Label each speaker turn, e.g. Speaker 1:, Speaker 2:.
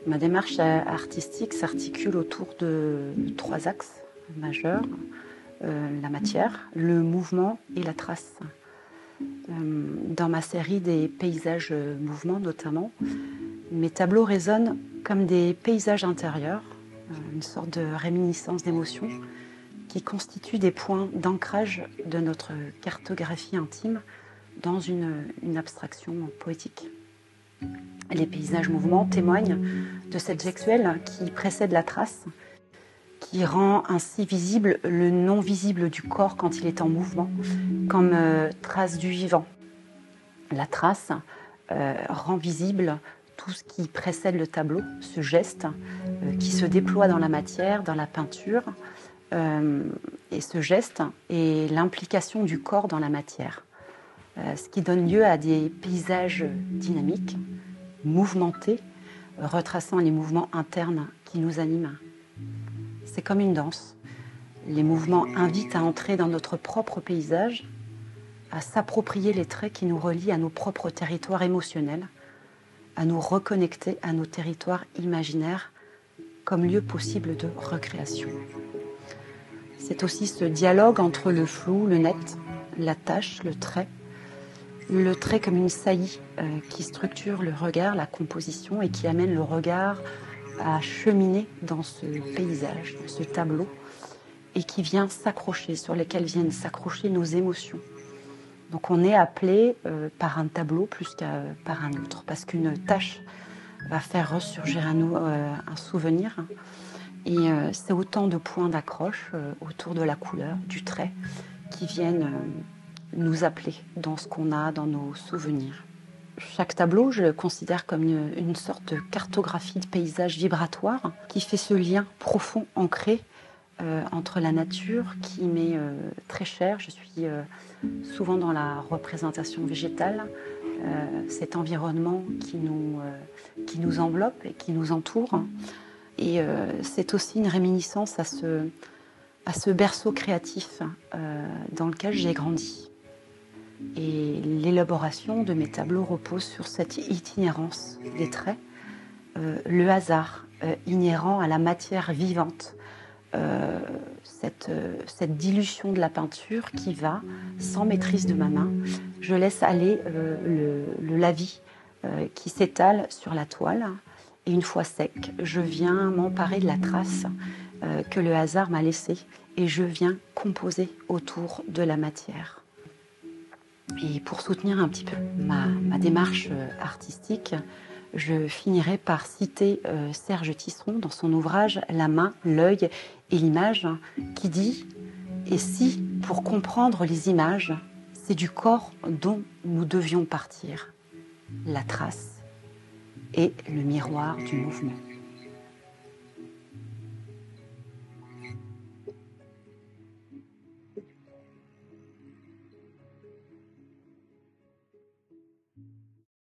Speaker 1: Ma démarche artistique s'articule autour de 3 axes majeurs, la matière, le mouvement et la trace. Dans ma série des paysages mouvements notamment, mes tableaux résonnent comme des paysages intérieurs, une sorte de réminiscence d'émotions qui constituent des points d'ancrage de notre cartographie intime dans une abstraction poétique. Les paysages mouvements témoignent de cette gestuelle qui précède la trace, qui rend ainsi visible le non visible du corps quand il est en mouvement, comme trace du vivant. La trace rend visible tout ce qui précède le tableau, ce geste qui se déploie dans la matière, dans la peinture, et ce geste est l'implication du corps dans la matière, ce qui donne lieu à des paysages dynamiques, mouvementés, retraçant les mouvements internes qui nous animent. C'est comme une danse. Les mouvements invitent à entrer dans notre propre paysage, à s'approprier les traits qui nous relient à nos propres territoires émotionnels, à nous reconnecter à nos territoires imaginaires comme lieu possible de recréation. C'est aussi ce dialogue entre le flou, le net, la tâche, le trait comme une saillie qui structure le regard, la composition et qui amène le regard à cheminer dans ce paysage, dans ce tableau, et qui vient s'accrocher, sur lesquels viennent s'accrocher nos émotions. Donc on est appelé par un tableau plus que par un autre, parce qu'une tâche va faire ressurgir à nous un souvenir, et c'est autant de points d'accroche autour de la couleur, du trait, qui viennent nous appeler dans ce qu'on a, dans nos souvenirs. Chaque tableau, je le considère comme une sorte de cartographie de paysage vibratoire qui fait ce lien profond, ancré entre la nature qui m'est très chère. Je suis souvent dans la représentation végétale, cet environnement qui nous enveloppe et qui nous entoure. Et c'est aussi une réminiscence à ce berceau créatif dans lequel j'ai grandi. Et l'élaboration de mes tableaux repose sur cette itinérance des traits, le hasard inhérent à la matière vivante, cette dilution de la peinture qui va, sans maîtrise de ma main, je laisse aller le lavis qui s'étale sur la toile, et une fois sec, je viens m'emparer de la trace que le hasard m'a laissée et je viens composer autour de la matière. Et pour soutenir un petit peu ma démarche artistique, je finirai par citer Serge Tisseron dans son ouvrage « La main, l'œil et l'image » qui dit « Et si, pour comprendre les images, c'est du corps dont nous devions partir, la trace est le miroir du mouvement ».